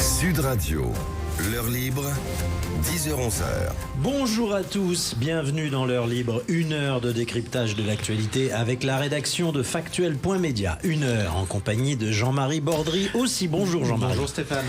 Sud Radio, l'heure libre, 10h-11h. Bonjour à tous, bienvenue dans l'heure libre, une heure de décryptage de l'actualité avec la rédaction de Factuel.media. Une heure en compagnie de Jean-Marie Bordry aussi. Bonjour Jean-Marie. Bonjour Stéphane.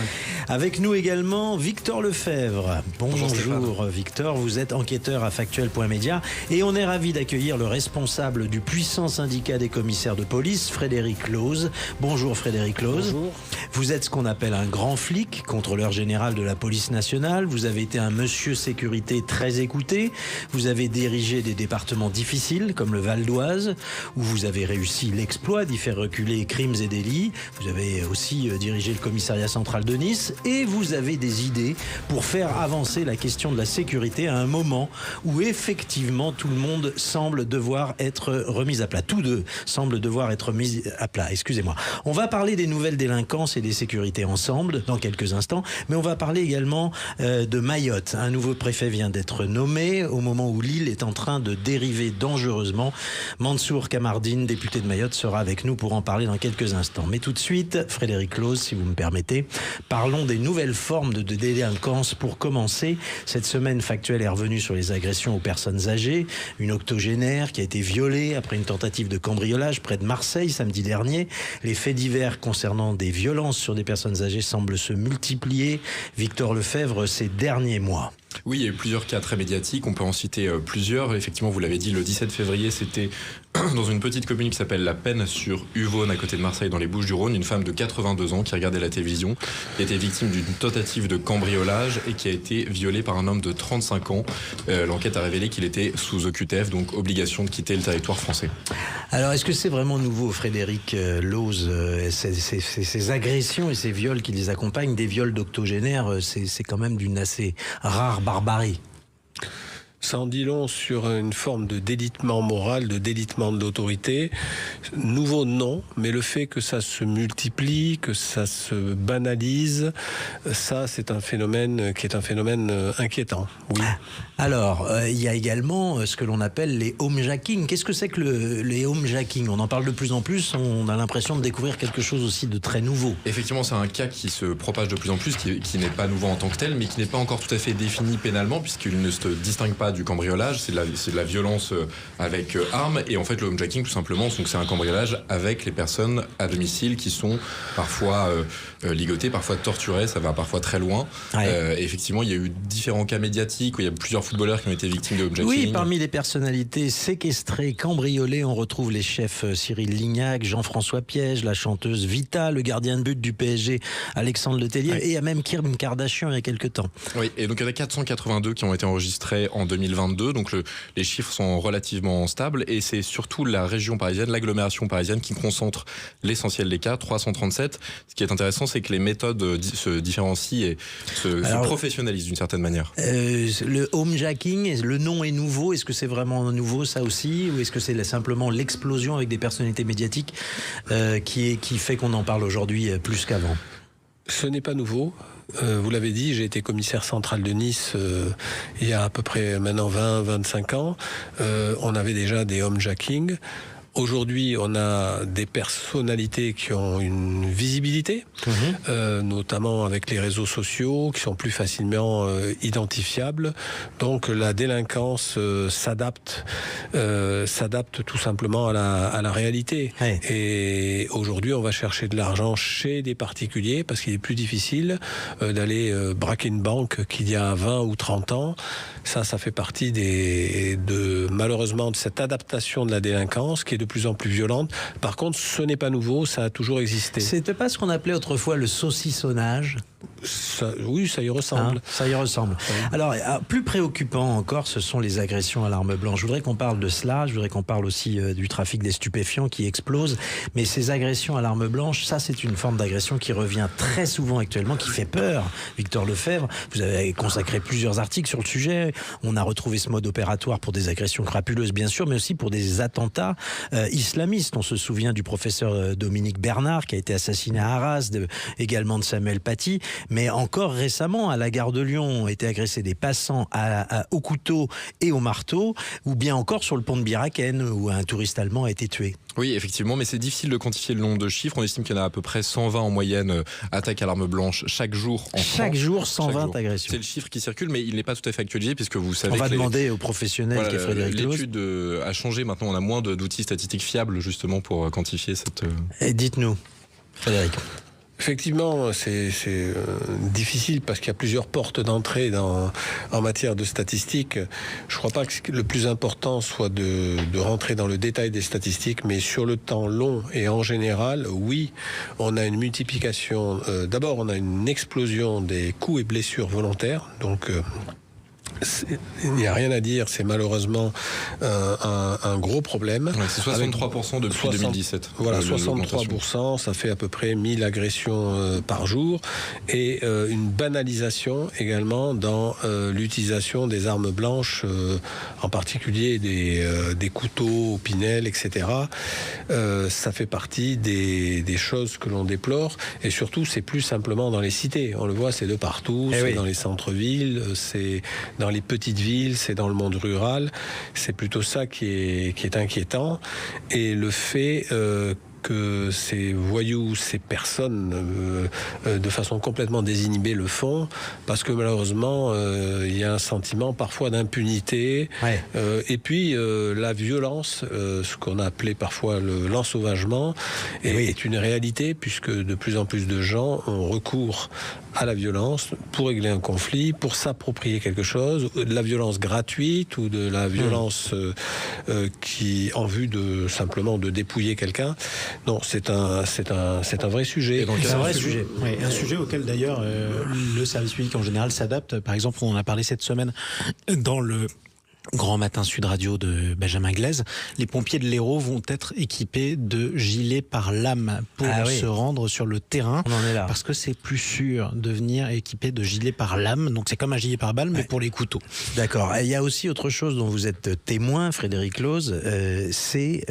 Avec nous également Victor Lefebvre. Bonjour Victor, vous êtes enquêteur à Factuel.media et on est ravi d'accueillir le responsable du puissant syndicat des commissaires de police, Frédéric Lose. Bonjour Frédéric Lose. Bonjour. Vous êtes ce qu'on appelle un grand flic, contrôleur général de la police nationale. Vous avez été un monsieur sécurité très écouté. Vous avez dirigé des départements difficiles comme le Val d'Oise, où vous avez réussi l'exploit d'y faire reculer crimes et délits. Vous avez aussi dirigé le commissariat central de Nice et vous avez des idées pour faire avancer la question de la sécurité à un moment où effectivement tout le monde semble devoir être remis à plat. Tous deux semblent devoir être mis à plat. Excusez-moi. On va parler des nouvelles délinquances et des sécurités ensemble dans quelques instants, mais on va parler également de Mayotte. Un nouveau préfet vient d'être nommé au moment où l'île est en train de dériver dangereusement. Mansour Kamardine, député de Mayotte, sera avec nous pour en parler dans quelques instants. Mais tout de suite, Frédéric Lose, si vous me permettez, parlons des nouvelles formes de délinquance. Pour commencer, cette semaine, Factuel est revenu sur les agressions aux personnes âgées. Une octogénaire qui a été violée après une tentative de cambriolage près de Marseille samedi dernier. Les faits divers concernant des violences sur des personnes âgées semblent se multiplier. Victor Lefebvre, ces derniers mois. Oui, il y a eu plusieurs cas très médiatiques, on peut en citer plusieurs. Effectivement, vous l'avez dit, le 17 février, c'était dans une petite commune qui s'appelle La Penne, sur Uvonne, à côté de Marseille, dans les Bouches-du-Rhône, une femme de 82 ans qui regardait la télévision, qui était victime d'une tentative de cambriolage et qui a été violée par un homme de 35 ans. L'enquête a révélé qu'il était sous OQTF, donc obligation de quitter le territoire français. Alors, est-ce que c'est vraiment nouveau, Frédéric Lose, ces agressions et ces viols qui les accompagnent, des viols d'octogénaires, c'est quand même d'une assez rare barbarie? Ça en dit long sur une forme de délitement moral, de délitement de l'autorité. Nouveau, non, mais le fait que ça se multiplie, que ça se banalise, ça, c'est un phénomène qui est un phénomène inquiétant. Oui. Alors, il y a également ce que l'on appelle les homejacking. Qu'est-ce que c'est que les homejacking? On en parle de plus en plus, on a l'impression de découvrir quelque chose aussi de très nouveau. Effectivement, c'est un cas qui se propage de plus en plus, qui n'est pas nouveau en tant que tel, mais qui n'est pas encore tout à fait défini pénalement, puisqu'il ne se distingue pas du cambriolage, c'est de la violence avec arme, et en fait le homejacking tout simplement, c'est un cambriolage avec les personnes à domicile qui sont parfois ligotées, parfois torturées, ça va parfois très loin. Ouais. Effectivement, il y a eu différents cas médiatiques où il y a plusieurs footballeurs qui ont été victimes de homejacking. Oui, parmi les personnalités séquestrées, cambriolées, on retrouve les chefs Cyril Lignac, Jean-François Piège, la chanteuse Vita, le gardien de but du PSG Alexandre Letellier, ouais. Et il y a même Kim Kardashian il y a quelques temps. Oui, et donc il y en a 482 qui ont été enregistrés en 2022, donc les chiffres sont relativement stables, et c'est surtout la région parisienne, l'agglomération parisienne qui concentre l'essentiel des cas, 337. Ce qui est intéressant, c'est que les méthodes se différencient et se professionnalisent d'une certaine manière. Le homejacking, le nom est nouveau, est-ce que c'est vraiment nouveau ça aussi, ou est-ce que c'est simplement l'explosion avec des personnalités médiatiques qui fait qu'on en parle aujourd'hui plus qu'avant? Ce n'est pas nouveau. Vous l'avez dit, j'ai été commissaire central de Nice il y a à peu près maintenant 20-25 ans. On avait déjà des homejacking. Aujourd'hui, on a des personnalités qui ont une visibilité, notamment avec les réseaux sociaux, qui sont plus facilement identifiables. Donc la délinquance s'adapte tout simplement à la réalité. Ouais. Et aujourd'hui, on va chercher de l'argent chez des particuliers, parce qu'il est plus difficile d'aller braquer une banque qu'il y a 20 ou 30 ans. Ça fait partie malheureusement de cette adaptation de la délinquance qui est de plus en plus violente. Par contre, ce n'est pas nouveau, ça a toujours existé. C'était pas ce qu'on appelait autrefois le saucissonnage? Oui, ça y ressemble. Ça y ressemble. Oui. Alors, plus préoccupant encore, ce sont les agressions à l'arme blanche. Je voudrais qu'on parle de cela, je voudrais qu'on parle aussi du trafic des stupéfiants qui explose. Mais ces agressions à l'arme blanche, ça c'est une forme d'agression qui revient très souvent actuellement, qui fait peur. Victor Lefebvre, vous avez consacré plusieurs articles sur le sujet. On a retrouvé ce mode opératoire pour des agressions crapuleuses, bien sûr, mais aussi pour des attentats islamistes. On se souvient du professeur Dominique Bernard qui a été assassiné à Arras, également de Samuel Paty. Mais encore récemment, à la gare de Lyon, ont été agressés des passants au couteau et au marteau, ou bien encore sur le pont de Biraken, où un touriste allemand a été tué. Oui, effectivement, mais c'est difficile de quantifier le nombre de chiffres. On estime qu'il y en a à peu près 120 en moyenne attaques à l'arme blanche chaque jour en France. Chaque jour, 120 agressions. C'est le chiffre qui circule, mais il n'est pas tout à fait actualisé, puisque vous savez on va demander aux professionnels qu'est Frédéric Close. L'étude a changé, maintenant on a moins d'outils statistiques fiables justement pour quantifier cette... Et dites-nous, Frédéric. Effectivement, c'est difficile parce qu'il y a plusieurs portes d'entrée en matière de statistiques. Je ne crois pas que le plus important soit de rentrer dans le détail des statistiques, mais sur le temps long et en général, oui, on a une multiplication. D'abord, on a une explosion des coups et blessures volontaires, donc... il n'y a rien à dire, c'est malheureusement un gros problème. Ouais, c'est 63% depuis 2017. Voilà, 63%, ça fait à peu près 1000 agressions par jour. Et une banalisation également dans l'utilisation des armes blanches, en particulier des couteaux, opinels, etc. Ça fait partie des choses que l'on déplore. Et surtout, c'est plus simplement dans les cités. On le voit, c'est de partout, dans les centres-villes, c'est dans les petites villes, c'est dans le monde rural. C'est plutôt ça qui est inquiétant. Et le fait que ces voyous, ces personnes, de façon complètement désinhibée le font, parce que malheureusement, il y a un sentiment parfois d'impunité. Ouais. Et puis, la violence, ce qu'on a appelé parfois l'ensauvagement, est une réalité, puisque de plus en plus de gens ont recours à la violence pour régler un conflit, pour s'approprier quelque chose, de la violence gratuite ou de la violence qui en vue de simplement de dépouiller quelqu'un. Non, c'est un vrai sujet. C'est un vrai sujet. Oui, un sujet auquel d'ailleurs le service public en général s'adapte. Par exemple, on en a parlé cette semaine dans le Grand Matin Sud Radio de Benjamin Glaise. Les pompiers de l'Hérault vont être équipés de gilets pare-lames pour se rendre sur le terrain. On en est là. Parce que c'est plus sûr de venir équipé de gilets pare-lames. Donc c'est comme un gilet pare-balles, mais pour les couteaux. D'accord. Il y a aussi autre chose dont vous êtes témoin, Frédéric Close, c'est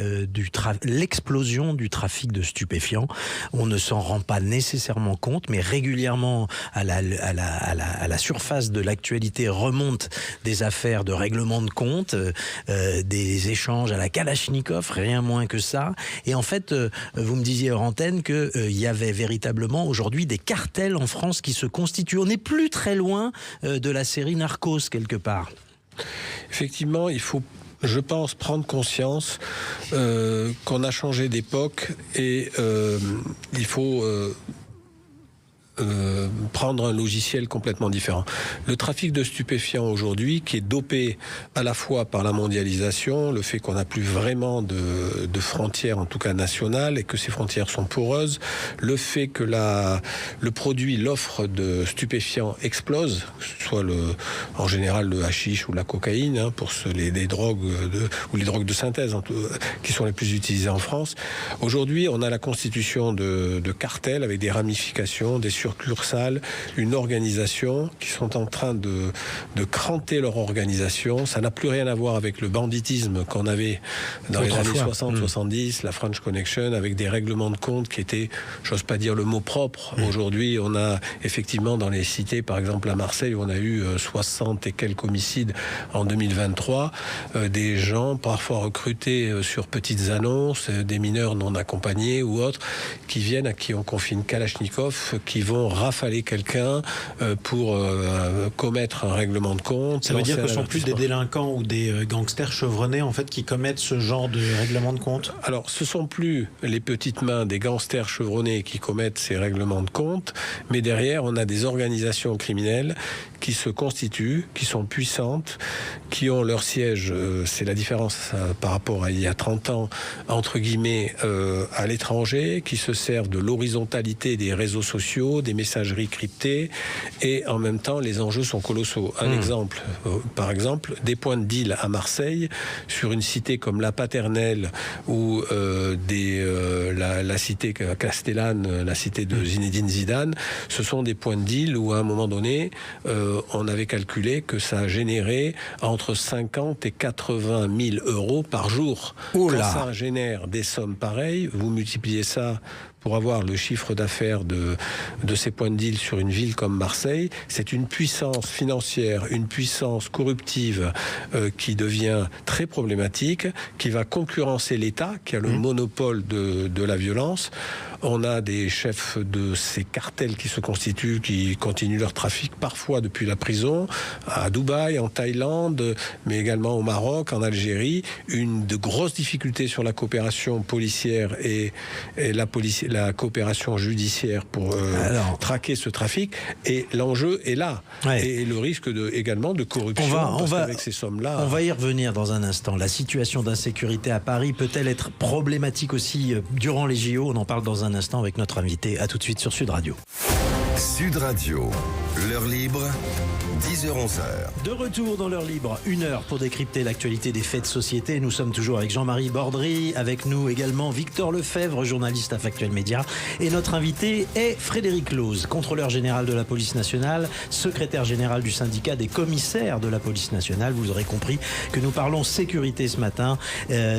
l'explosion du trafic de stupéfiants. On ne s'en rend pas nécessairement compte, mais régulièrement à la surface de l'actualité remontent des affaires de règlement de compte, des échanges à la Kalachnikov, rien moins que ça. Et en fait, vous me disiez hors antenne qu'il y avait véritablement aujourd'hui des cartels en France qui se constituent. On n'est plus très loin de la série Narcos, quelque part. Effectivement, il faut, je pense, prendre conscience qu'on a changé d'époque et il faut... prendre un logiciel complètement différent. Le trafic de stupéfiants aujourd'hui, qui est dopé à la fois par la mondialisation, le fait qu'on n'a plus vraiment de frontières, en tout cas nationales, et que ces frontières sont poreuses, le fait que le produit, l'offre de stupéfiants explose, soit en général le hashish ou la cocaïne, pour les drogues ou les drogues de synthèse qui sont les plus utilisées en France. Aujourd'hui, on a la constitution de cartels avec des ramifications, des succursales, une organisation qui sont en train de cranter leur organisation. Ça n'a plus rien à voir avec le banditisme qu'on avait dans les années 60-70, la French Connection, avec des règlements de compte qui étaient, j'ose pas dire le mot propre. Aujourd'hui, on a effectivement dans les cités, par exemple à Marseille, où on a eu 60 et quelques homicides en 2023, des gens parfois recrutés sur petites annonces, des mineurs non accompagnés ou autres, qui viennent, à qui on confie une Kalachnikov, qui vont rafaler quelqu'un pour commettre un règlement de compte. Ça veut dire que ce ne sont plus des délinquants ou des gangsters chevronnés en fait qui commettent ce genre de règlement de compte? Alors, ce ne sont plus les petites mains des gangsters chevronnés qui commettent ces règlements de compte, mais derrière, on a des organisations criminelles qui se constituent, qui sont puissantes, qui ont leur siège, c'est la différence par rapport à il y a 30 ans, entre guillemets, à l'étranger, qui se servent de l'horizontalité des réseaux sociaux, des messageries cryptées, et en même temps, les enjeux sont colossaux. Un exemple, par exemple, des points de deal à Marseille, sur une cité comme La Paternelle, ou la cité Castellane, la cité de Zinedine Zidane, ce sont des points de deal où, à un moment donné, on avait calculé que ça a généré entre 50 et 80 000 euros par jour. Oh là. Quand ça génère des sommes pareilles, vous multipliez ça pour avoir le chiffre d'affaires de ces points de deal sur une ville comme Marseille, c'est une puissance financière, une puissance corruptive qui devient très problématique, qui va concurrencer l'État, qui a le monopole de la violence. On a des chefs de ces cartels qui se constituent, qui continuent leur trafic parfois depuis la prison, à Dubaï, en Thaïlande, mais également au Maroc, en Algérie. Une de grosses difficultés sur la coopération policière et la coopération judiciaire pour traquer ce trafic. Et l'enjeu est là. Ouais. Et le risque également de corruption. Avec ces sommes-là. On va y revenir dans un instant. La situation d'insécurité à Paris peut-elle être problématique aussi durant les JO? On en parle dans un instant avec notre invité. À tout de suite sur Sud Radio. Sud Radio, l'heure libre, 10h-11h. De retour dans l'heure libre, 1 heure pour décrypter l'actualité des faits de société. Nous sommes toujours avec Jean-Marie Bordry, avec nous également Victor Lefebvre, journaliste à Factuel Média. Et notre invité est Frédéric Loos, contrôleur général de la police nationale, secrétaire général du syndicat des commissaires de la police nationale. Vous aurez compris que nous parlons sécurité ce matin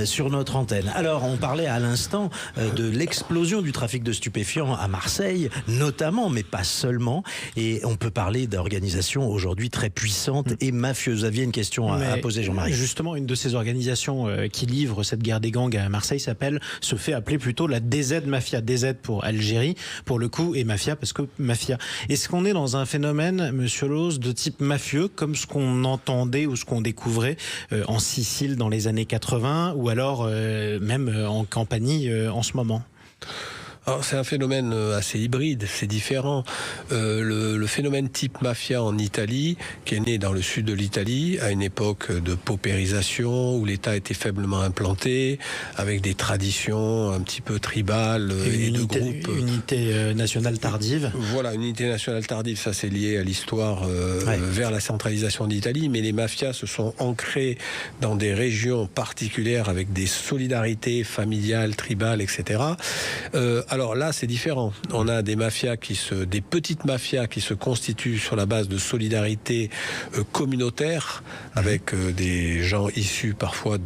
sur notre antenne. Alors, on parlait à l'instant de l'explosion du trafic de stupéfiants à Marseille, notamment, mais pas seulement. Et on peut parler d'organisations aujourd'hui très puissantes et mafieuses. Vous aviez une question à poser, Jean-Marie. Justement, une de ces organisations qui livre cette guerre des gangs à Marseille se fait appeler plutôt la DZ Mafia. DZ pour Algérie, pour le coup, et Mafia parce que Mafia. Est-ce qu'on est dans un phénomène, monsieur Loos, de type mafieux, comme ce qu'on entendait ou ce qu'on découvrait en Sicile dans les années 80, ou alors même en Campanie en ce moment? Alors, c'est un phénomène assez hybride, c'est différent. Le phénomène type mafia en Italie, qui est né dans le sud de l'Italie, à une époque de paupérisation, où l'État était faiblement implanté, avec des traditions un petit peu tribales et de groupes. Unité nationale tardive. Voilà, unité nationale tardive, ça c'est lié à l'histoire vers la centralisation d'Italie, mais les mafias se sont ancrées dans des régions particulières avec des solidarités familiales, tribales, etc. Alors là, c'est différent. On a des mafias des petites mafias qui se constituent sur la base de solidarité communautaire avec des gens issus parfois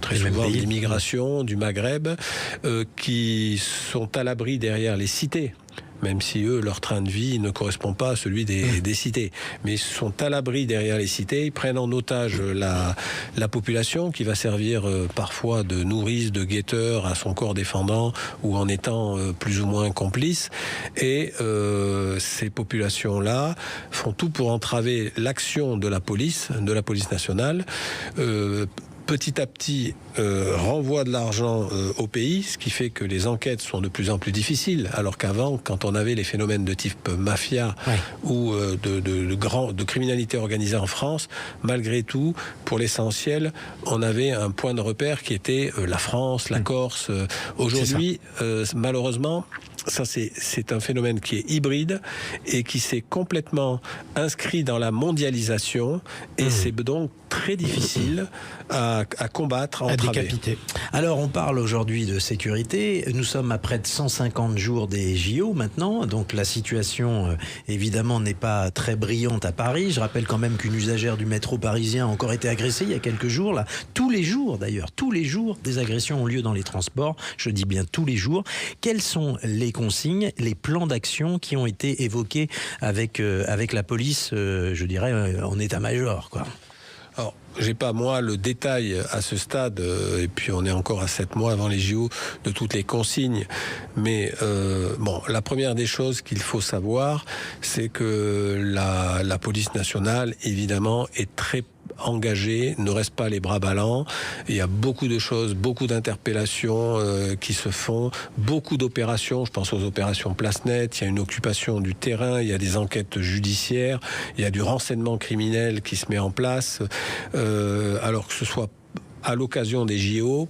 très souvent de l'immigration, du Maghreb, qui sont à l'abri derrière les cités. Même si eux, leur train de vie ne correspond pas à celui des cités. Mais ils sont à l'abri derrière les cités, ils prennent en otage la population qui va servir parfois de nourrice, de guetteur à son corps défendant ou en étant plus ou moins complice. Et ces populations-là font tout pour entraver l'action de la police nationale. Petit à petit, renvoie de l'argent au pays, ce qui fait que les enquêtes sont de plus en plus difficiles. Alors qu'avant, quand on avait les phénomènes de type mafia ou de criminalité organisée en France, malgré tout, pour l'essentiel, on avait un point de repère qui était la France, la Corse. Aujourd'hui, malheureusement, ça c'est un phénomène qui est hybride et qui s'est complètement inscrit dans la mondialisation et c'est donc très difficile à combattre, à décapiter. Alors on parle aujourd'hui de sécurité, nous sommes à près de 150 jours des JO maintenant, donc la situation évidemment n'est pas très brillante à Paris. Je rappelle quand même qu'une usagère du métro parisien a encore été agressée il y a quelques jours, là. Tous les jours d'ailleurs, tous les jours des agressions ont lieu dans les transports, je dis bien tous les jours. Quelles sont les consignes, les plans d'action qui ont été évoqués avec la police, je dirais en état-major, quoi? Alors, j'ai pas, moi, le détail à ce stade, et puis on est encore à 7 mois avant les JO, de toutes les consignes. Mais la première des choses qu'il faut savoir, c'est que la police nationale, évidemment, est très engagés, ne restent pas les bras ballants. Il y a beaucoup de choses, beaucoup d'interpellations qui se font, beaucoup d'opérations. Je pense aux opérations Place Nette. Il y a une occupation du terrain, il y a des enquêtes judiciaires, il y a du renseignement criminel qui se met en place. Alors que ce soit à l'occasion des JO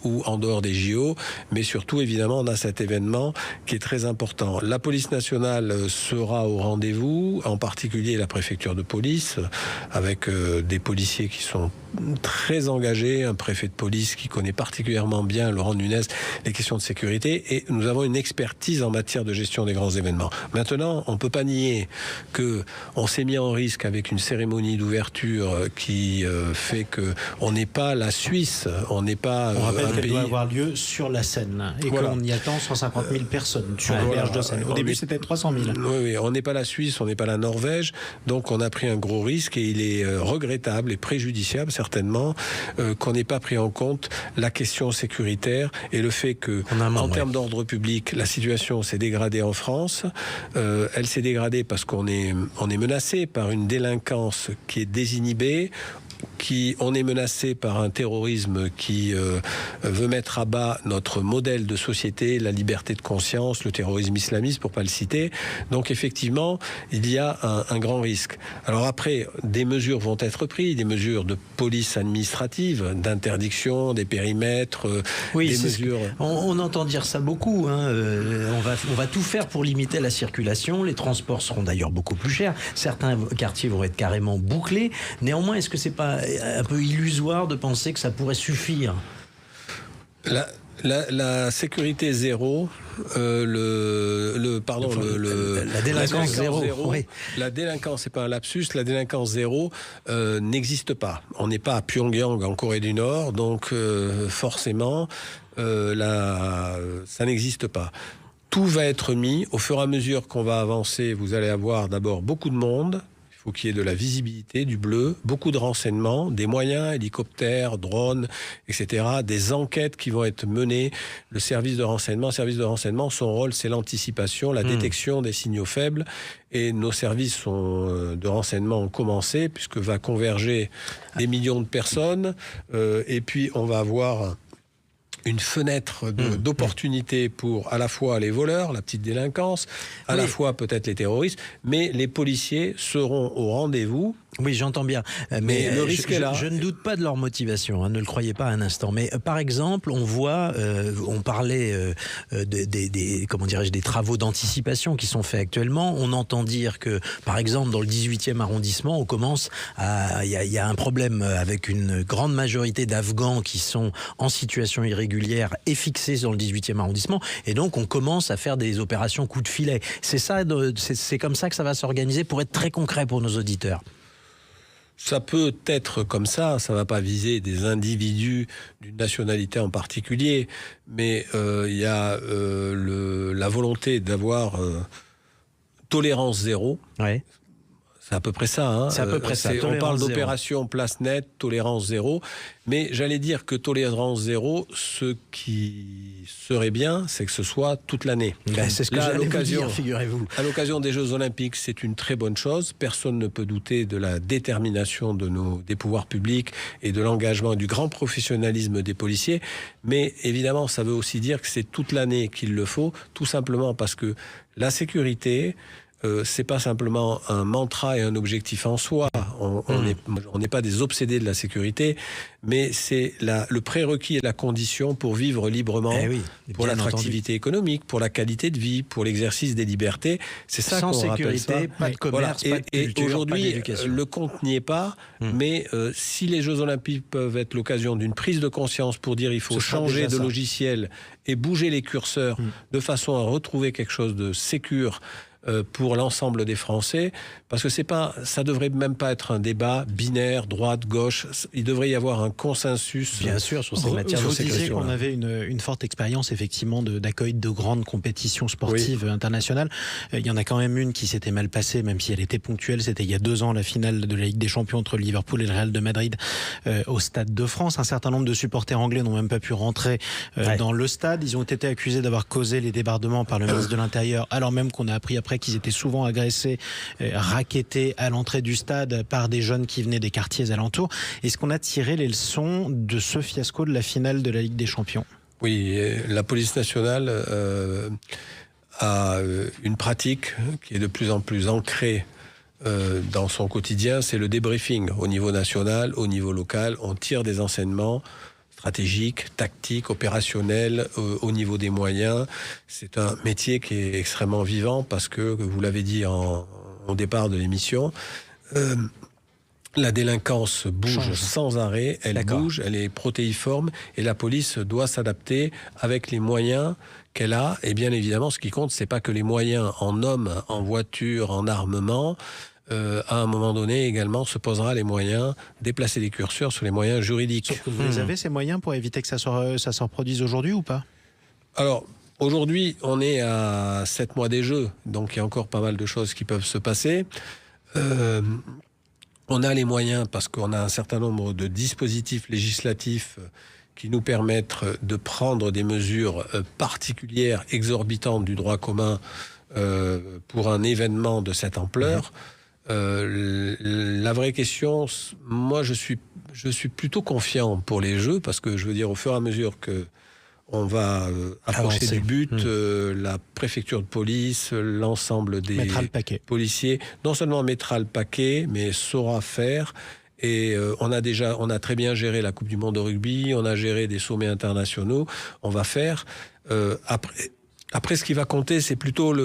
ou en dehors des JO, mais surtout évidemment on a cet événement qui est très important. La police nationale sera au rendez-vous, en particulier la préfecture de police, avec des policiers qui sont très engagés, un préfet de police qui connaît particulièrement bien, Laurent Nunez, les questions de sécurité, et nous avons une expertise en matière de gestion des grands événements. Maintenant, on ne peut pas nier qu'on s'est mis en risque avec une cérémonie d'ouverture qui fait qu'on n'est pas la Suisse, on n'est pas on rappelle qu'elle pays... doit avoir lieu sur la Seine et voilà. qu'on y attend 150 000 personnes sur la berge de Seine. Au début, c'était 300 000. Oui, on n'est pas la Suisse, on n'est pas la Norvège, donc on a pris un gros risque et il est regrettable et préjudiciable certainement qu'on n'ait pas pris en compte la question sécuritaire et le fait que, en termes d'ordre public, la situation s'est dégradée en France. Elle s'est dégradée parce qu'on est menacé par une délinquance qui est désinhibée. On est menacé par un terrorisme qui veut mettre à bas notre modèle de société, la liberté de conscience, le terrorisme islamiste, pour pas le citer. Donc effectivement, il y a un grand risque. Alors après, des mesures vont être prises, des mesures de police administrative, d'interdiction, des périmètres, oui, des mesures... On entend dire ça beaucoup. Hein. On va tout faire pour limiter la circulation. Les transports seront d'ailleurs beaucoup plus chers. Certains quartiers vont être carrément bouclés. Néanmoins, est-ce que c'est pas un peu illusoire de penser que ça pourrait suffire? La sécurité zéro, la délinquance zéro. Oui. La délinquance, c'est pas un lapsus, la délinquance zéro n'existe pas. On n'est pas à Pyongyang en Corée du Nord, donc forcément, ça n'existe pas. Tout va être mis, au fur et à mesure qu'on va avancer, vous allez avoir d'abord beaucoup de monde. Il faut qu'il y ait de la visibilité, du bleu, beaucoup de renseignements, des moyens, hélicoptères, drones, etc., des enquêtes qui vont être menées. Le service de renseignement, son rôle, c'est l'anticipation, la détection des signaux faibles. Et nos services de renseignement ont commencé, puisque va converger des millions de personnes. Et puis, on va avoir une fenêtre d'opportunité pour à la fois les voleurs, la petite délinquance, à la fois peut-être les terroristes, mais les policiers seront au rendez-vous. Oui, j'entends bien. Mais le risque est là. Je ne doute pas de leur motivation, hein, ne le croyez pas un instant. Mais par exemple, on voit, on parlait des travaux d'anticipation qui sont faits actuellement. On entend dire que, par exemple, dans le 18e arrondissement, il y a un problème avec une grande majorité d'Afghans qui sont en situation irrégulière et fixés dans le 18e arrondissement. Et donc, on commence à faire des opérations coup de filet. C'est comme ça que ça va s'organiser pour être très concret pour nos auditeurs. Ça peut être comme ça ne va pas viser des individus d'une nationalité en particulier, mais il y a la volonté d'avoir tolérance zéro. Ouais. C'est à peu près ça. Hein. C'est à peu près ça. On parle d'opération place nette, tolérance zéro. Mais j'allais dire que tolérance zéro, ce qui serait bien, c'est que ce soit toute l'année. C'est ce que j'allais vous dire, figurez-vous. À l'occasion des Jeux Olympiques, c'est une très bonne chose. Personne ne peut douter de la détermination des pouvoirs publics et de l'engagement et du grand professionnalisme des policiers. Mais évidemment, ça veut aussi dire que c'est toute l'année qu'il le faut, tout simplement parce que la sécurité... c'est pas simplement un mantra et un objectif en soi. On n'est pas des obsédés de la sécurité, mais c'est le prérequis et la condition pour vivre librement, pour l'attractivité économique, pour la qualité de vie, pour l'exercice des libertés. C'est ça qu'on rappelle. Sans sécurité, pas de commerce, pas de culture, et aujourd'hui, pas d'éducation. le compte n'y est pas, mais si les Jeux Olympiques peuvent être l'occasion d'une prise de conscience pour dire il faut changer de logiciel et bouger les curseurs de façon à retrouver quelque chose de sécure pour l'ensemble des Français, parce que ça devrait même pas être un débat binaire, droite, gauche. Il devrait y avoir un consensus. Bien sûr, sur ces matières de sécurité. Vous disiez qu'on avait une forte expérience, effectivement, d'accueil de grandes compétitions sportives internationales. Il y en a quand même une qui s'était mal passée, même si elle était ponctuelle. C'était il y a 2 ans, la finale de la Ligue des Champions entre le Liverpool et le Real de Madrid au Stade de France. Un certain nombre de supporters anglais n'ont même pas pu rentrer dans le stade. Ils ont été accusés d'avoir causé les débordements par le ministre de l'Intérieur, alors même qu'on a appris après qu'ils étaient souvent agressés, rackettés à l'entrée du stade par des jeunes qui venaient des quartiers alentours. Est-ce qu'on a tiré les leçons de ce fiasco de la finale de la Ligue des Champions ? Oui, la police nationale a une pratique qui est de plus en plus ancrée dans son quotidien, c'est le débriefing au niveau national, au niveau local. On tire des enseignements stratégiques, tactiques, opérationnels, au niveau des moyens. C'est un métier qui est extrêmement vivant parce que, vous l'avez dit au départ de l'émission, la délinquance bouge sans arrêt, elle bouge, elle est protéiforme et la police doit s'adapter avec les moyens qu'elle a. Et bien évidemment, ce qui compte, c'est pas que les moyens en hommes, en voitures, en armement. À un moment donné, également, se posera les moyens, déplacer les curseurs sur les moyens juridiques. Sauf que vous les avez, ces moyens, pour éviter que ça se reproduise aujourd'hui ou pas ? Alors, aujourd'hui, on est à 7 mois des Jeux, donc il y a encore pas mal de choses qui peuvent se passer. On a les moyens parce qu'on a un certain nombre de dispositifs législatifs qui nous permettent de prendre des mesures particulières, exorbitantes du droit commun pour un événement de cette ampleur. La vraie question, moi je suis plutôt confiant pour les Jeux parce que je veux dire au fur et à mesure que on va approcher du but, la préfecture de police, l'ensemble des policiers, non seulement mettra le paquet, mais saura faire. Et on a très bien géré la Coupe du Monde de rugby, on a géré des sommets internationaux. On va faire. Après, ce qui va compter, c'est plutôt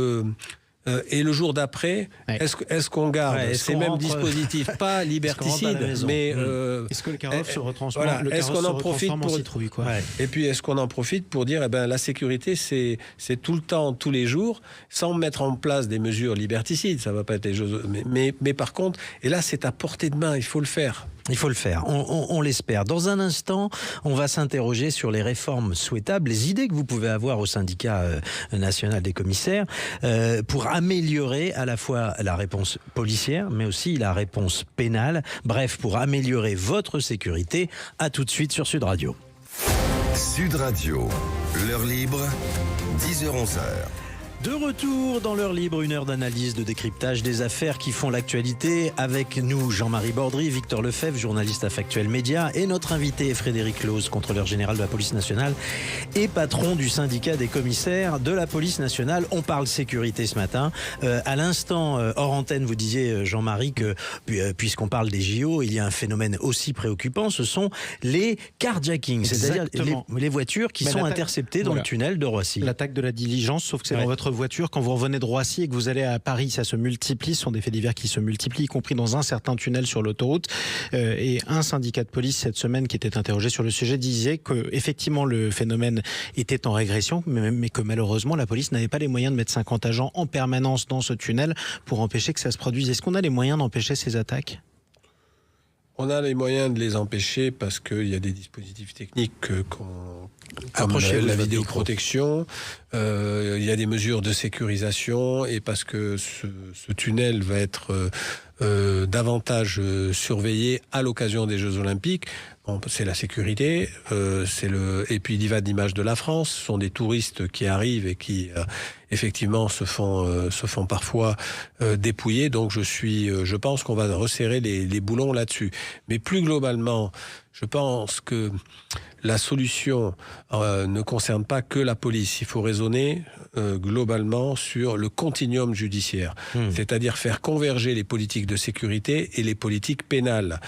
et le jour d'après, est-ce qu'on garde ces mêmes dispositifs, pas liberticides, mais est-ce que le carrosse se retransforme, est-ce qu'on en profite pour citrouille, quoi. Et puis est-ce qu'on en profite pour dire la sécurité c'est tout le temps, tous les jours, sans mettre en place des mesures liberticides, ça va pas être les choses, mais par contre, et là c'est à portée de main, il faut le faire. Il faut le faire, on l'espère. Dans un instant, on va s'interroger sur les réformes souhaitables, les idées que vous pouvez avoir au syndicat national des commissaires pour améliorer à la fois la réponse policière, mais aussi la réponse pénale. Bref, pour améliorer votre sécurité. À tout de suite sur Sud Radio. Sud Radio, l'heure libre, 10h-11h. De retour dans l'heure libre, une heure d'analyse, de décryptage des affaires qui font l'actualité. Avec nous, Jean-Marie Bordry, Victor Lefebvre, journaliste à Factuel Média, et notre invité Frédéric Clause, contrôleur général de la police nationale et patron du syndicat des commissaires de la police nationale. On parle sécurité ce matin. À l'instant, hors antenne, vous disiez, Jean-Marie, que puisqu'on parle des JO, il y a un phénomène aussi préoccupant, ce sont les carjackings, c'est-à-dire les voitures qui sont interceptées dans le tunnel de Roissy. L'attaque de la diligence, sauf que c'est dans votre voiture quand vous revenez de Roissy et que vous allez à Paris, ça se multiplie, ce sont des faits divers qui se multiplient, y compris dans un certain tunnel sur l'autoroute. Et un syndicat de police cette semaine qui était interrogé sur le sujet disait que effectivement le phénomène était en régression, mais que malheureusement la police n'avait pas les moyens de mettre 50 agents en permanence dans ce tunnel pour empêcher que ça se produise. Est-ce qu'on a les moyens d'empêcher ces attaques ? On a les moyens de les empêcher parce qu'il y a des dispositifs techniques comme la vidéoprotection, il y a des mesures de sécurisation et parce que ce tunnel va être davantage surveillé à l'occasion des Jeux Olympiques. Bon, c'est la sécurité, et puis il y va de l'image de la France. Ce sont des touristes qui arrivent et qui effectivement se font parfois dépouiller. Donc je pense qu'on va resserrer les boulons là-dessus. Mais plus globalement, je pense que la solution ne concerne pas que la police. Il faut raisonner globalement sur le continuum judiciaire, c'est-à-dire faire converger les politiques de sécurité et les politiques pénales.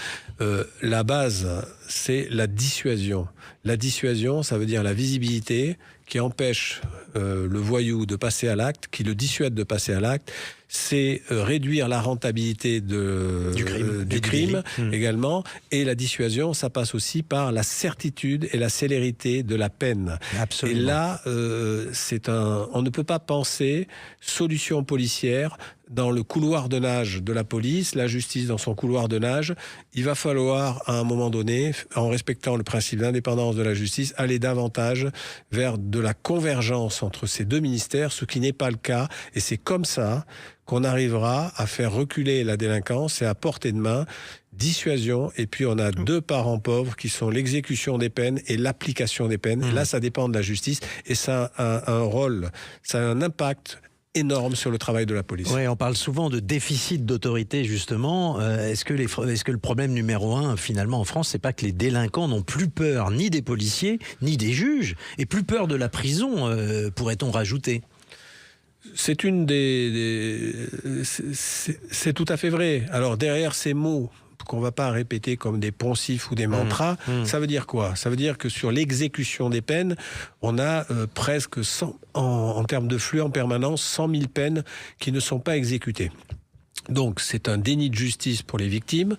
La base, c'est la dissuasion. La dissuasion, ça veut dire la visibilité qui empêche le voyou de passer à l'acte, qui le dissuade de passer à l'acte. C'est réduire la rentabilité du crime également. Et la dissuasion, ça passe aussi par la certitude et la célérité de la peine. Absolument. Et là, on ne peut pas penser solution policière dans le couloir de nage de la police, la justice dans son couloir de nage. Il va falloir, à un moment donné, en respectant le principe d'indépendance de la justice, aller davantage vers de la convergence entre ces deux ministères, ce qui n'est pas le cas. Et c'est comme ça qu'on arrivera à faire reculer la délinquance et à portée de main, dissuasion, et puis on a deux parents pauvres qui sont l'exécution des peines et l'application des peines. Et là, ça dépend de la justice et ça a un rôle, ça a un impact énorme sur le travail de la police. Oui, on parle souvent de déficit d'autorité, justement. Est-ce que le problème numéro un, finalement, en France, c'est pas que les délinquants n'ont plus peur ni des policiers, ni des juges, et plus peur de la prison, pourrait-on rajouter ? C'est c'est tout à fait vrai. Alors derrière ces mots qu'on ne va pas répéter comme des poncifs ou des mantras, ça veut dire quoi? Ça veut dire que sur l'exécution des peines, on a presque 100, en termes de flux en permanence, 100 000 peines qui ne sont pas exécutées. Donc c'est un déni de justice pour les victimes.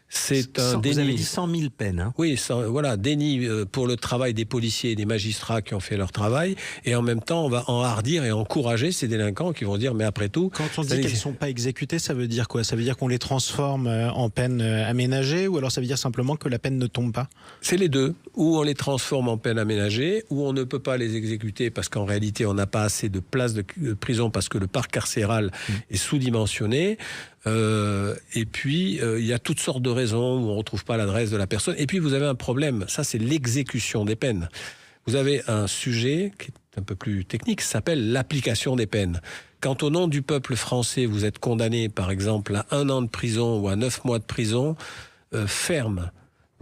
C'est un déni. Vous avez dit 100 000 peines. Hein. Oui, voilà, déni pour le travail des policiers et des magistrats qui ont fait leur travail. Et en même temps, on va enhardir et encourager ces délinquants qui vont dire, mais après tout... Quand on dit qu'elles ne sont pas exécutées, ça veut dire quoi? Ça veut dire qu'on les transforme en peines aménagées, ou alors ça veut dire simplement que la peine ne tombe pas? C'est les deux. Ou on les transforme en peines aménagées, ou on ne peut pas les exécuter parce qu'en réalité, on n'a pas assez de places de prison parce que le parc carcéral est sous-dimensionné. Et puis, il y a toutes sortes de raisons où on ne retrouve pas l'adresse de la personne. Et puis, vous avez un problème. Ça, c'est l'exécution des peines. Vous avez un sujet qui est un peu plus technique, qui s'appelle l'application des peines. Quand au nom du peuple français, vous êtes condamné, par exemple, à 1 an de prison ou à 9 mois de prison ferme,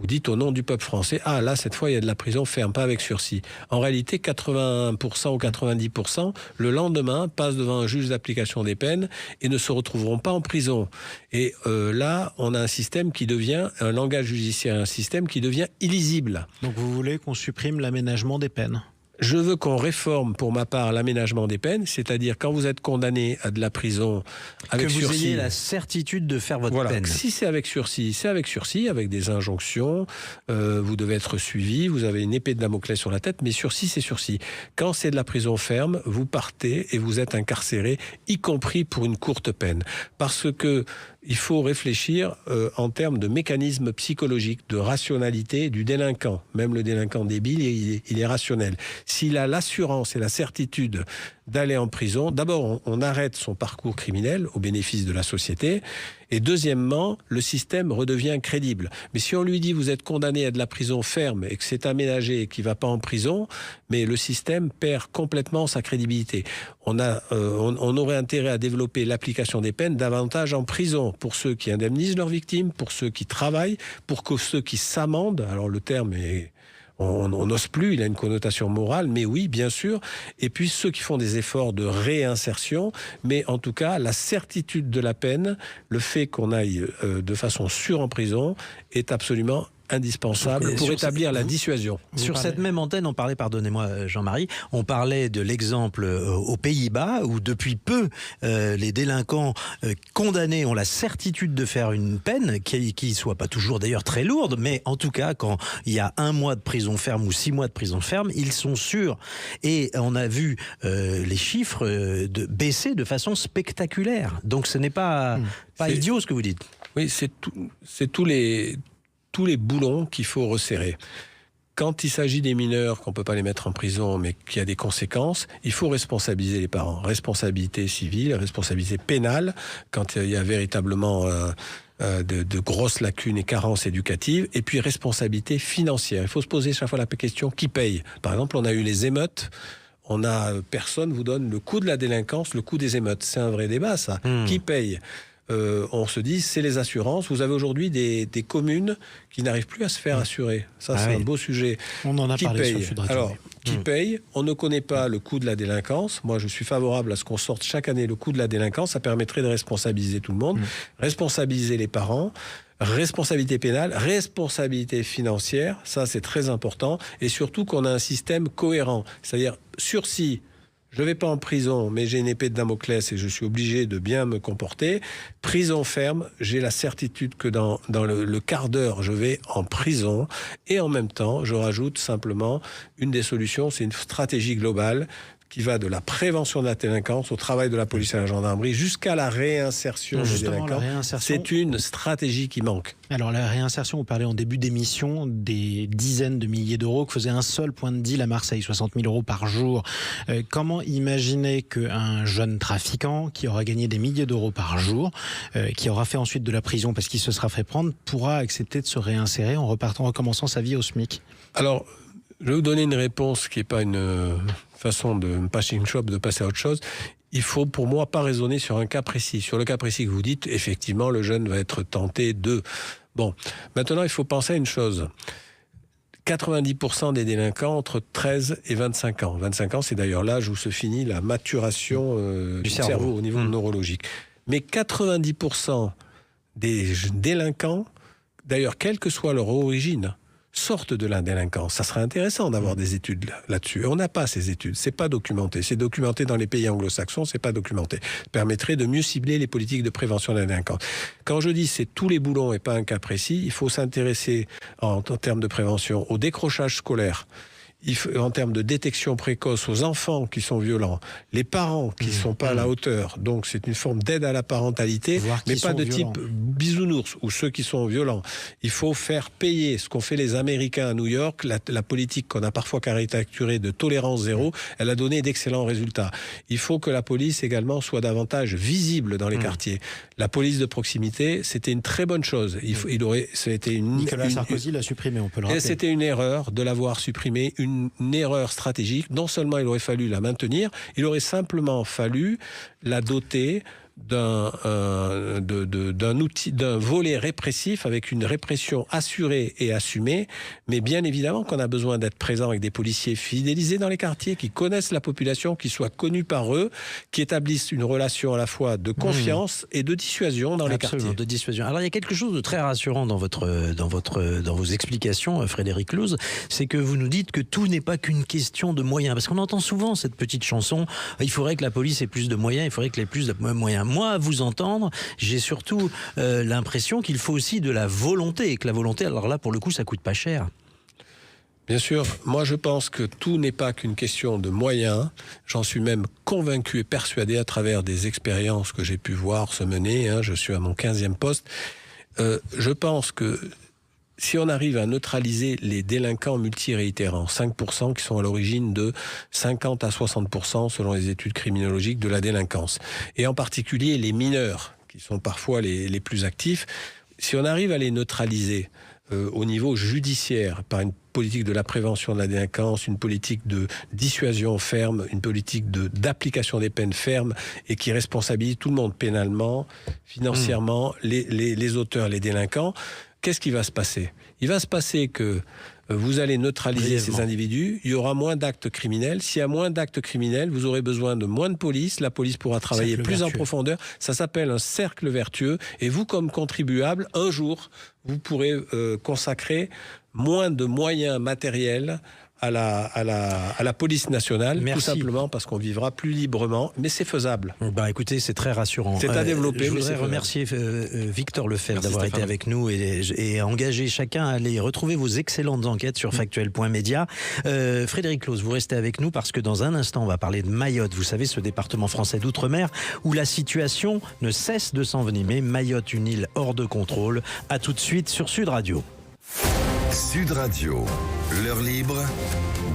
vous dites au nom du peuple français, ah là, cette fois, il y a de la prison ferme, pas avec sursis. En réalité, 81% ou 90%, le lendemain, passent devant un juge d'application des peines et ne se retrouveront pas en prison. Et là, on a un système qui devient, un langage judiciaire, un système qui devient illisible. Donc vous voulez qu'on supprime l'aménagement des peines? Je veux qu'on réforme, pour ma part, l'aménagement des peines, c'est-à-dire quand vous êtes condamné à de la prison avec sursis... Que vous ayez la certitude de faire votre peine. Si c'est avec sursis, avec des injonctions, vous devez être suivi, vous avez une épée de Damoclès sur la tête, mais sursis, c'est sursis. Quand c'est de la prison ferme, vous partez et vous êtes incarcéré, y compris pour une courte peine. Parce que il faut réfléchir en termes de mécanisme psychologique, de rationalité du délinquant. Même le délinquant débile, il est rationnel. S'il a l'assurance et la certitude d'aller en prison, d'abord, on arrête son parcours criminel au bénéfice de la société. Et deuxièmement, le système redevient crédible. Mais si on lui dit vous êtes condamné à de la prison ferme et que c'est aménagé et qu'il ne va pas en prison, mais le système perd complètement sa crédibilité. On aurait intérêt à développer l'application des peines davantage en prison pour ceux qui indemnisent leurs victimes, pour ceux qui travaillent, pour que ceux qui s'amendent. Alors le terme est... On n'ose plus, il a une connotation morale, mais oui, bien sûr. Et puis ceux qui font des efforts de réinsertion, mais en tout cas, la certitude de la peine, le fait qu'on aille de façon sûre en prison, est absolument indispensable pour établir la dissuasion. Sur cette même antenne, on parlait, pardonnez-moi Jean-Marie, on parlait de l'exemple aux Pays-Bas où depuis peu les délinquants condamnés ont la certitude de faire une peine qui soit pas toujours d'ailleurs très lourde, mais en tout cas quand il y a 1 mois de prison ferme ou 6 mois de prison ferme, ils sont sûrs. Et on a vu les chiffres baisser de façon spectaculaire. Donc ce n'est pas idiot ce que vous dites. Oui, c'est tous les boulons qu'il faut resserrer. Quand il s'agit des mineurs, qu'on ne peut pas les mettre en prison, mais qu'il y a des conséquences, il faut responsabiliser les parents. Responsabilité civile, responsabilité pénale, quand il y a véritablement de grosses lacunes et carences éducatives, et puis responsabilité financière. Il faut se poser chaque fois la question, qui paye? Par exemple, on a eu les émeutes, personne vous donne le coût de la délinquance, le coût des émeutes. C'est un vrai débat, ça. Qui paye? On se dit, c'est les assurances. Vous avez aujourd'hui des communes qui n'arrivent plus à se faire assurer. Ça, c'est un beau sujet. On en a qui parlé paye? sur Sud Radio. Alors, qui paye? On ne connaît pas le coût de la délinquance. Moi, je suis favorable à ce qu'on sorte chaque année le coût de la délinquance. Ça permettrait de responsabiliser tout le monde, responsabiliser les parents. Responsabilité pénale, responsabilité financière, ça c'est très important. Et surtout qu'on a un système cohérent. C'est-à-dire, sursis, je ne vais pas en prison, mais j'ai une épée de Damoclès et je suis obligé de bien me comporter. Prison ferme, j'ai la certitude que dans le quart d'heure, je vais en prison. Et en même temps, je rajoute simplement une des solutions, c'est une stratégie globale qui va de la prévention de la délinquance au travail de la police et de la gendarmerie jusqu'à la réinsertion des délinquants. C'est une stratégie qui manque. Alors la réinsertion, vous parlez en début d'émission des dizaines de milliers d'euros que faisait un seul point de deal à Marseille, 60 000 euros par jour. Comment imaginer qu'un jeune trafiquant qui aura gagné des milliers d'euros par jour, qui aura fait ensuite de la prison parce qu'il se sera fait prendre, pourra accepter de se réinsérer en recommençant sa vie au SMIC? Alors, je vais vous donner une réponse qui n'est pas une façon de passing shop, de passer à autre chose. Il faut, pour moi, pas raisonner sur un cas précis. Sur le cas précis que vous dites, effectivement, le jeune va être tenté de... Bon, maintenant, il faut penser à une chose. 90% des délinquants entre 13 et 25 ans. 25 ans, c'est d'ailleurs l'âge où se finit la maturation du cerveau au niveau neurologique. Mais 90% des délinquants, d'ailleurs, quelle que soit leur origine, sortent de la délinquance. Ça serait intéressant d'avoir des études là-dessus. Et on n'a pas ces études. C'est pas documenté. C'est documenté dans les pays anglo-saxons, c'est pas documenté. Ça permettrait de mieux cibler les politiques de prévention de la délinquance. Quand je dis c'est tous les boulons et pas un cas précis, il faut s'intéresser en termes de prévention au décrochage scolaire, en termes de détection précoce aux enfants qui sont violents, les parents qui ne sont pas à la hauteur, donc c'est une forme d'aide à la parentalité, mais pas de type bisounours ou ceux qui sont violents. Il faut faire payer ce qu'ont fait les Américains à New York, la politique qu'on a parfois caricaturée de tolérance zéro, elle a donné d'excellents résultats. Il faut que la police également soit davantage visible dans les quartiers. La police de proximité, c'était une très bonne chose. Nicolas Sarkozy l'a supprimé, on peut le rappeler. Et c'était une erreur de l'avoir supprimé, une erreur stratégique. Non seulement il aurait fallu la maintenir, il aurait simplement fallu la doter d'un outil, d'un volet répressif avec une répression assurée et assumée. Mais bien évidemment qu'on a besoin d'être présent avec des policiers fidélisés dans les quartiers, qui connaissent la population, qui soient connus par eux, qui établissent une relation à la fois de confiance et de dissuasion dans les quartiers. De dissuasion. Alors il y a quelque chose de très rassurant dans vos explications, Frédéric Luz, c'est que vous nous dites que tout n'est pas qu'une question de moyens. Parce qu'on entend souvent cette petite chanson, il faudrait que la police ait plus de moyens, il faudrait qu'elle ait plus de moyens. Moi, à vous entendre, j'ai surtout l'impression qu'il faut aussi de la volonté, et que la volonté, alors là, pour le coup, ça coûte pas cher. Bien sûr, moi je pense que tout n'est pas qu'une question de moyens. J'en suis même convaincu et persuadé à travers des expériences que j'ai pu voir se mener. Je suis à mon 15e poste. Je pense que si on arrive à neutraliser les délinquants multiréitérants, 5% qui sont à l'origine de 50 à 60% selon les études criminologiques de la délinquance, et en particulier les mineurs, qui sont parfois les plus actifs, si on arrive à les neutraliser au niveau judiciaire par une politique de la prévention de la délinquance, une politique de dissuasion ferme, une politique d'application des peines fermes et qui responsabilise tout le monde pénalement, financièrement, les auteurs, les délinquants, qu'est-ce qui va se passer ? Il va se passer que vous allez neutraliser ces individus, il y aura moins d'actes criminels. S'il y a moins d'actes criminels, vous aurez besoin de moins de police, la police pourra travailler plus en profondeur. Ça s'appelle un cercle vertueux. Et vous, comme contribuable, un jour, vous pourrez consacrer moins de moyens matériels à la police nationale, tout simplement parce qu'on vivra plus librement, mais c'est faisable. Écoutez, c'est très rassurant. C'est à développer. Je voudrais remercier Victor Lefebvre d'avoir été avec nous et engager chacun à aller retrouver vos excellentes enquêtes sur factuel.media. Frédéric Luz, vous restez avec nous parce que dans un instant, on va parler de Mayotte. Vous savez, ce département français d'outre-mer où la situation ne cesse de s'envenimer. Mayotte, une île hors de contrôle. À tout de suite sur Sud Radio. Sud Radio, l'heure libre,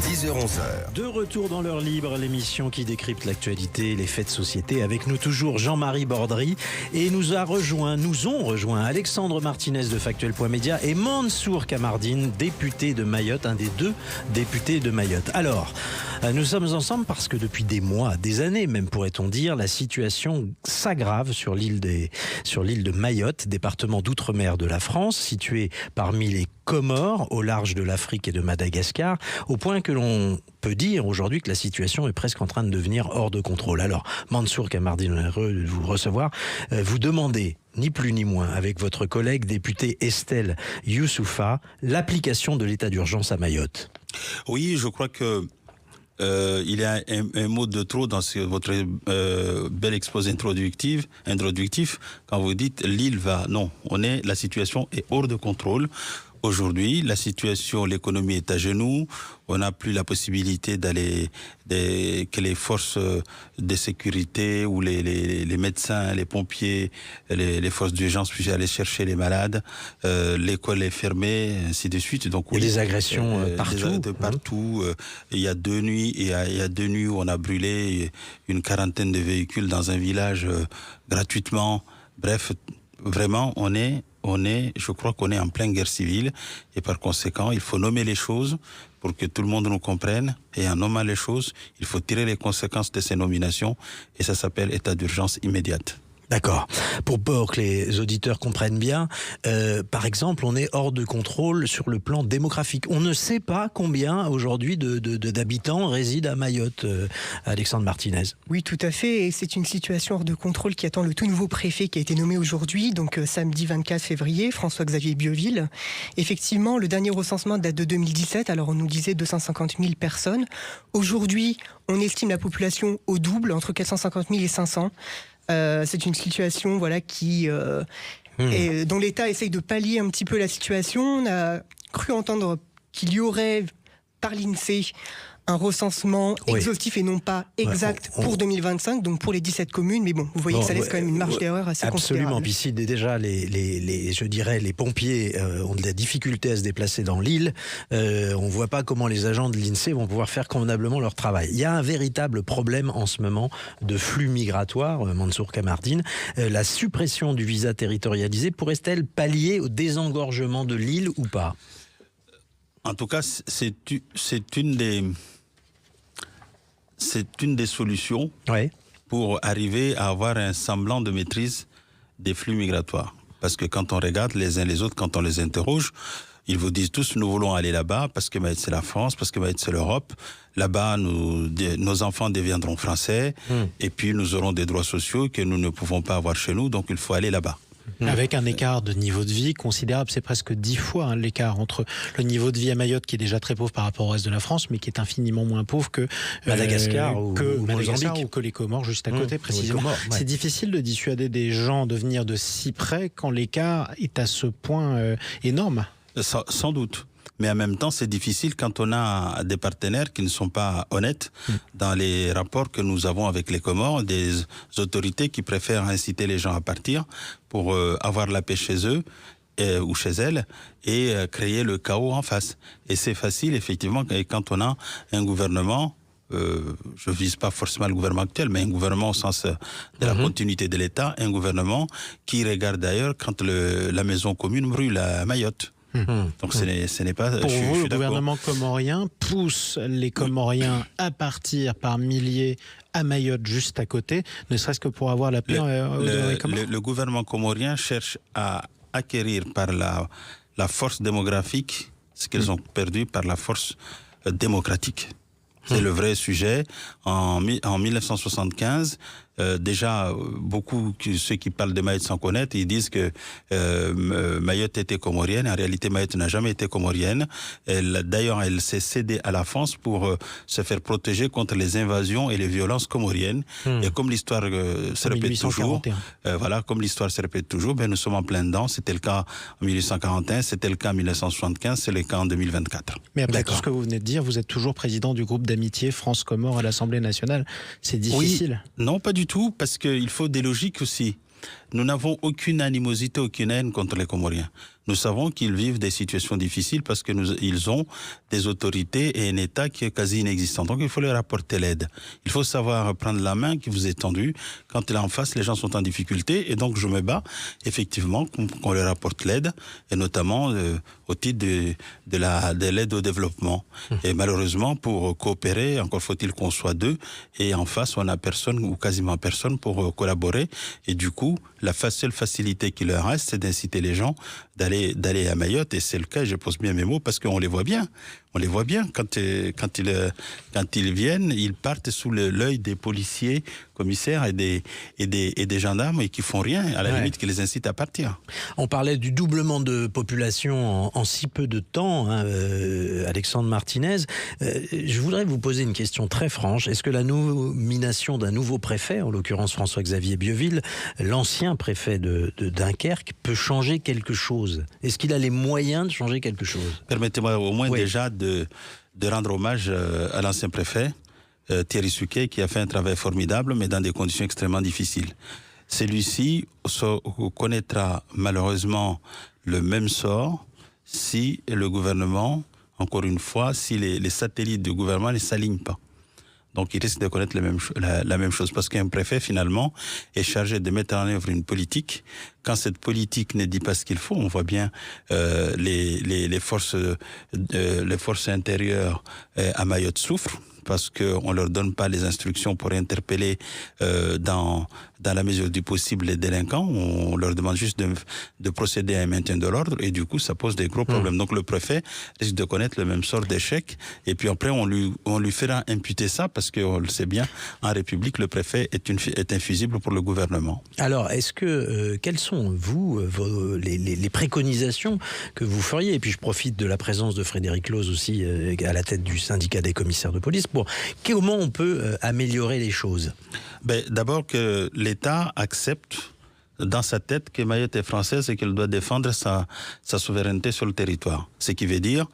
10h-11h. De retour dans l'heure libre, l'émission qui décrypte l'actualité et les faits de société. Avec nous toujours Jean-Marie Bordry. Et nous ont rejoint Alexandre Martinez de Factuel.media et Mansour Kamardine, député de Mayotte, un des 2 députés de Mayotte. Alors, nous sommes ensemble parce que depuis des mois, des années même pourrait-on dire, la situation s'aggrave sur l'île de Mayotte, département d'outre-mer de la France, situé parmi les Comores, au large de l'Afrique et de Madagascar, au point que l'on peut dire aujourd'hui que la situation est presque en train de devenir hors de contrôle. Alors, Mansour Kamardine, heureux de vous recevoir, vous demandez, ni plus ni moins, avec votre collègue députée Estelle Youssoufa, l'application de l'état d'urgence à Mayotte. Oui, je crois que il y a un mot de trop dans votre bel exposé introductif, quand vous dites l'île va. Non, la situation est hors de contrôle. Aujourd'hui, la situation, l'économie est à genoux. On n'a plus la possibilité que les forces de sécurité ou les médecins, les pompiers, les forces d'urgence puissent aller chercher les malades. L'école est fermée, ainsi de suite. Donc, il y a des agressions partout. Partout. Il y a 2 nuits, où on a brûlé une quarantaine de véhicules dans un village gratuitement. Bref, vraiment, je crois qu'on est en pleine guerre civile et par conséquent, il faut nommer les choses pour que tout le monde nous comprenne. Et en nommant les choses, il faut tirer les conséquences de ces nominations et ça s'appelle état d'urgence immédiate. D'accord. Pour que les auditeurs comprennent bien, par exemple, on est hors de contrôle sur le plan démographique. On ne sait pas combien aujourd'hui d'habitants résident à Mayotte, Alexandre Martinez. Oui, tout à fait. Et c'est une situation hors de contrôle qui attend le tout nouveau préfet qui a été nommé aujourd'hui, donc samedi 24 février, François-Xavier Bioville. Effectivement, le dernier recensement date de 2017. Alors on nous disait 250 000 personnes. Aujourd'hui, on estime la population au double, entre 450 000 et 500. C'est une situation dont l'État essaye de pallier un petit peu la situation. On a cru entendre qu'il y aurait par l'INSEE un recensement exhaustif et non pas exact pour 2025, donc pour les 17 communes. Mais bon, vous voyez que ça laisse quand même une marge d'erreur assez considérable. Absolument. Puis si déjà les pompiers ont de la difficulté à se déplacer dans l'île, on voit pas comment les agents de l'INSEE vont pouvoir faire convenablement leur travail. Il y a un véritable problème en ce moment de flux migratoire, Mansour Kamardine. La suppression du visa territorialisé pourrait-elle pallier au désengorgement de l'île ou pas ? En tout cas, c'est une des solutions pour arriver à avoir un semblant de maîtrise des flux migratoires. Parce que quand on regarde les uns les autres, quand on les interroge, ils vous disent tous, nous voulons aller là-bas parce que Mayotte c'est la France, parce que Mayotte c'est l'Europe. Là-bas, nos enfants deviendront français et puis nous aurons des droits sociaux que nous ne pouvons pas avoir chez nous, donc il faut aller là-bas. Avec un écart de niveau de vie considérable, c'est presque 10 fois l'écart entre le niveau de vie à Mayotte, qui est déjà très pauvre par rapport au reste de la France, mais qui est infiniment moins pauvre que Madagascar ou Madagascar ou que les Comores juste à côté, précisément. Comores, C'est difficile de dissuader des gens de venir de si près quand l'écart est à ce point énorme. Sans doute. Mais en même temps, c'est difficile quand on a des partenaires qui ne sont pas honnêtes dans les rapports que nous avons avec les Comores, des autorités qui préfèrent inciter les gens à partir pour avoir la paix chez eux ou chez elles et créer le chaos en face. Et c'est facile, effectivement, quand on a un gouvernement, je vise pas forcément le gouvernement actuel, mais un gouvernement au sens de la continuité de l'État, un gouvernement qui regarde d'ailleurs quand la maison commune brûle à Mayotte. Donc ce n'est pas... Pour vous, le gouvernement comorien pousse les Comoriens à partir par milliers à Mayotte juste à côté, ne serait-ce que pour avoir la paix le gouvernement comorien cherche à acquérir par la force démographique ce qu'ils ont perdu par la force démocratique. C'est le vrai sujet. En 1975, déjà, ceux qui parlent de Mayotte sans connaître, ils disent que Mayotte était comorienne. En réalité, Mayotte n'a jamais été comorienne. D'ailleurs, elle s'est cédée à la France pour se faire protéger contre les invasions et les violences comoriennes. Et comme l'histoire se répète toujours, comme l'histoire se répète toujours, nous sommes en plein dedans. C'était le cas en 1841, c'était le cas en 1975, c'est le cas en 2024. Mais après tout ce que vous venez de dire, vous êtes toujours président du groupe d'amitié France-Comores à l'Assemblée nationale. C'est difficile. Oui, non, pas du tout, parce qu'il faut des logiques aussi. Nous n'avons aucune animosité, aucune haine contre les Comoriens. Nous savons qu'ils vivent des situations difficiles parce que ils ont des autorités et un État qui est quasi inexistant. Donc il faut leur apporter l'aide. Il faut savoir prendre la main qui vous est tendue. Quand là en face, les gens sont en difficulté. Et donc je me bats effectivement qu'on leur apporte l'aide, et notamment au titre de l'aide au développement. Et malheureusement, pour coopérer, encore faut-il qu'on soit deux. Et en face, on n'a personne ou quasiment personne pour collaborer. Et du coup, la seule facilité qui leur reste, c'est d'inciter les gens d'aller à Mayotte, et c'est le cas, je pose bien mes mots, parce qu'on les voit bien. On les voit bien quand ils viennent, ils partent sous l'œil des policiers, commissaires et des gendarmes, et qui font rien, à la limite qui les incitent à partir. On parlait du doublement de population en si peu de temps, Alexandre Martinez. Je voudrais vous poser une question très franche. Est-ce que la nomination d'un nouveau préfet, en l'occurrence François-Xavier Bioville, l'ancien préfet de Dunkerque, peut changer quelque chose? Est-ce qu'il a les moyens de changer quelque chose? Permettez-moi au moins déjà de rendre hommage à l'ancien préfet, Thierry Suquet, qui a fait un travail formidable, mais dans des conditions extrêmement difficiles. Celui-ci connaîtra malheureusement le même sort si le gouvernement, encore une fois, si les satellites du gouvernement ne s'alignent pas. Donc il risque de connaître la même chose, parce qu'un préfet finalement est chargé de mettre en œuvre une politique. Quand cette politique ne dit pas ce qu'il faut, on voit bien les forces intérieures à Mayotte souffrent, parce qu'on ne leur donne pas les instructions pour interpeller dans la mesure du possible les délinquants. On leur demande juste de procéder à un maintien de l'ordre et du coup ça pose des gros problèmes. Donc le préfet risque de connaître le même sort d'échec et puis après on lui fera imputer ça parce qu'on le sait bien, en République le préfet est infusible pour le gouvernement. Alors est-ce que quelles sont les préconisations que vous feriez? Et puis je profite de la présence de Frédéric Loos aussi à la tête du syndicat des commissaires de police pour comment on peut améliorer les choses. D'abord que l'État accepte dans sa tête que Mayotte est française et qu'elle doit défendre sa souveraineté sur le territoire. Ce qui veut dire,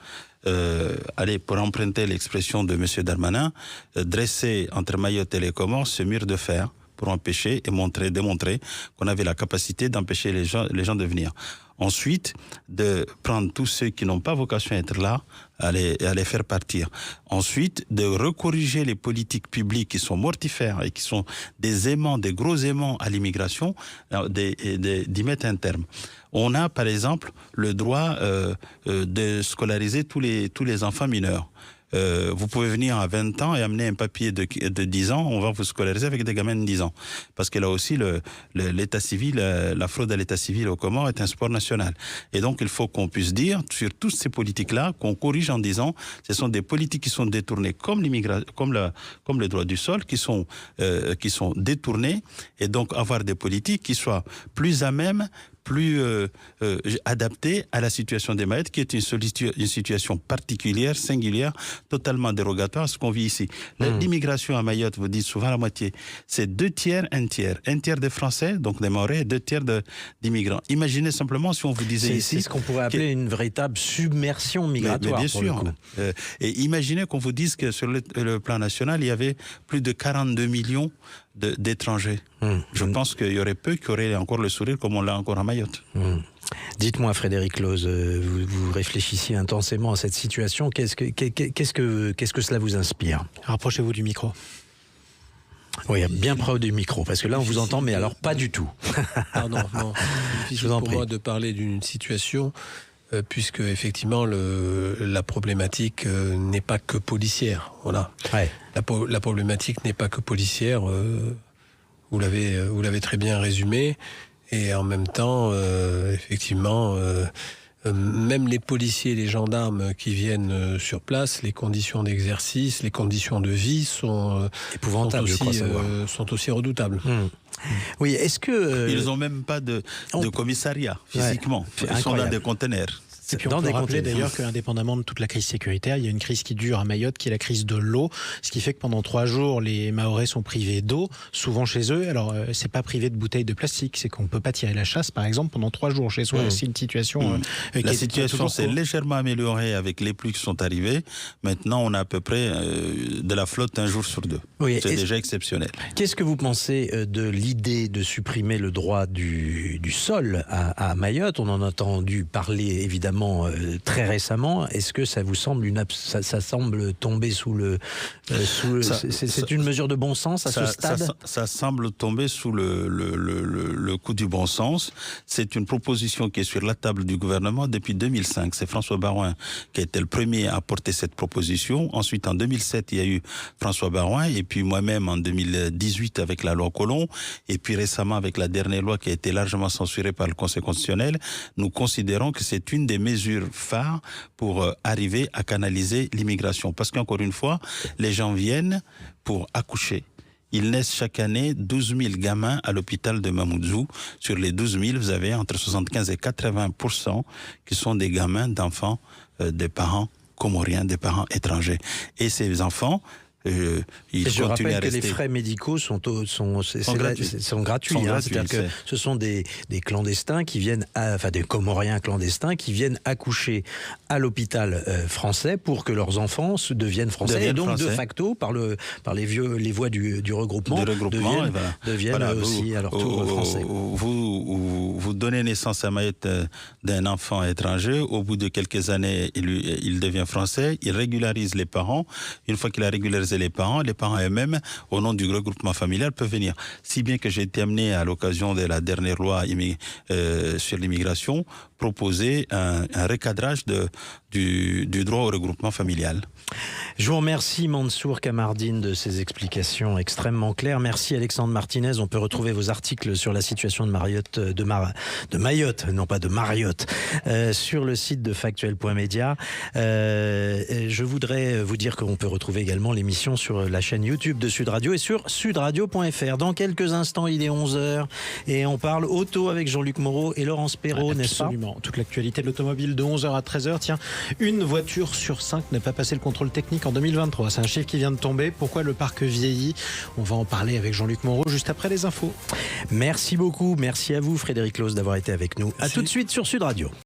pour emprunter l'expression de M. Darmanin, dresser entre Mayotte et les Comores ce mur de fer pour empêcher et démontrer qu'on avait la capacité d'empêcher les gens de venir. Ensuite, de prendre tous ceux qui n'ont pas vocation à être là, à les faire partir. Ensuite, de recorriger les politiques publiques qui sont mortifères et qui sont des gros aimants à l'immigration, d'y mettre un terme. On a, par exemple, le droit de scolariser tous les enfants mineurs. Vous pouvez venir à 20 ans et amener un papier de 10 ans, on va vous scolariser avec des gamins de 10 ans. Parce que là aussi, l'état civil, la fraude à l'état civil au Comores est un sport national. Et donc, il faut qu'on puisse dire, sur toutes ces politiques-là, qu'on corrige en disant, ce sont des politiques qui sont détournées comme le droit du sol, qui sont détournées, et donc avoir des politiques qui soient plus à même, plus adapté à la situation des Mayotte, qui est une situation particulière, singulière, totalement dérogatoire à ce qu'on vit ici. L'immigration à Mayotte, vous dites souvent la moitié, c'est 2 tiers, 1 tiers. 1 tiers des Français, donc des Mahorais, et 2 tiers d'immigrants. Imaginez simplement si on vous disait ici... C'est ce qu'on pourrait appeler une véritable submersion migratoire. Mais bien sûr. Et imaginez qu'on vous dise que sur le plan national, il y avait plus de 42 millions d'étrangers. Je pense qu'il y aurait peu qui auraient encore le sourire comme on l'a encore à Mayotte. Dites-moi, Frédéric Loos, vous réfléchissez intensément à cette situation. Qu'est-ce que cela vous inspire? Rapprochez-vous du micro. Oui, bien près du micro, parce que là on vous entend, mais alors pas du tout. Pardon, non. C'est difficile pour moi de parler d'une situation puisque effectivement la problématique n'est pas que policière. Voilà. Ouais. La problématique n'est pas que policière. Vous l'avez très bien résumé. Et en même temps, effectivement, même les policiers et les gendarmes qui viennent sur place, les conditions d'exercice, les conditions de vie sont épouvantables, sont aussi redoutables. Oui, est-ce que ils n'ont même pas de commissariat physiquement. Ouais, ils sont dans des containers. Et puis on peut rappeler d'ailleurs qu'indépendamment de toute la crise sécuritaire, il y a une crise qui dure à Mayotte, qui est la crise de l'eau, ce qui fait que pendant 3 jours, les Mahorais sont privés d'eau, souvent chez eux. Alors, c'est pas privé de bouteilles de plastique, c'est qu'on peut pas tirer la chasse, par exemple, pendant 3 jours chez soi. C'est une situation... la situation s'est légèrement améliorée avec les pluies qui sont arrivées. Maintenant, on a à peu près de la flotte 1 jour sur 2. Oui, c'est déjà exceptionnel. Qu'est-ce que vous pensez de l'idée de supprimer le droit du sol à Mayotte? On en a entendu parler, évidemment, très récemment. Est-ce que ça vous semble ça semble tomber c'est une mesure de bon sens à ce stade? Ça semble tomber sous le coup du bon sens. C'est une proposition qui est sur la table du gouvernement depuis 2005. C'est François Baroin qui a été le premier à porter cette proposition. Ensuite, en 2007, il y a eu François Baroin, et puis moi-même en 2018 avec la loi Collomb, et puis récemment avec la dernière loi qui a été largement censurée par le Conseil constitutionnel. Nous considérons que c'est une des mesures phares pour arriver à canaliser l'immigration. Parce qu'encore une fois, les gens viennent pour accoucher. Il naissent chaque année 12 000 gamins à l'hôpital de Mamoudzou. Sur les 12 000, vous avez entre 75 et 80% qui sont des gamins d'enfants des parents comoriens, des parents étrangers. Et ces enfants... je rappelle que les frais médicaux sont gratuits. C'est-à-dire que ce sont des clandestins qui viennent, des Comoriens clandestins qui viennent accoucher à l'hôpital français pour que leurs enfants deviennent français. Et donc, de facto, par les voies du regroupement, deviennent aussi à leur tour français. Vous donnez naissance à Mayotte d'un enfant étranger. Au bout de quelques années, il devient français. Il régularise les parents. Une fois qu'il a régularisé les parents eux-mêmes, au nom du regroupement familial, peuvent venir. Si bien que j'ai été amené, à l'occasion de la dernière loi sur l'immigration, proposer un recadrage du droit au regroupement familial. Je vous remercie Mansour Kamardine de ces explications extrêmement claires. Merci Alexandre Martinez. On peut retrouver vos articles sur la situation de Mayotte, non pas de Mariotte, sur le site de factuel.media. Je voudrais vous dire qu'on peut retrouver également l'émission sur la chaîne YouTube de Sud Radio et sur sudradio.fr. Dans quelques instants, il est 11h et on parle auto avec Jean-Luc Moreau et Laurence Perrault, n'est-ce pas ? Absolument. Toute l'actualité de l'automobile de 11h à 13h. Tiens, une voiture sur 5 n'a pas passé le contrôle technique en 2023. C'est un chiffre qui vient de tomber. Pourquoi le parc vieillit ? On va en parler avec Jean-Luc Moreau juste après les infos. Merci beaucoup. Merci à vous Frédéric Claus d'avoir été avec nous. À tout de suite sur Sud Radio.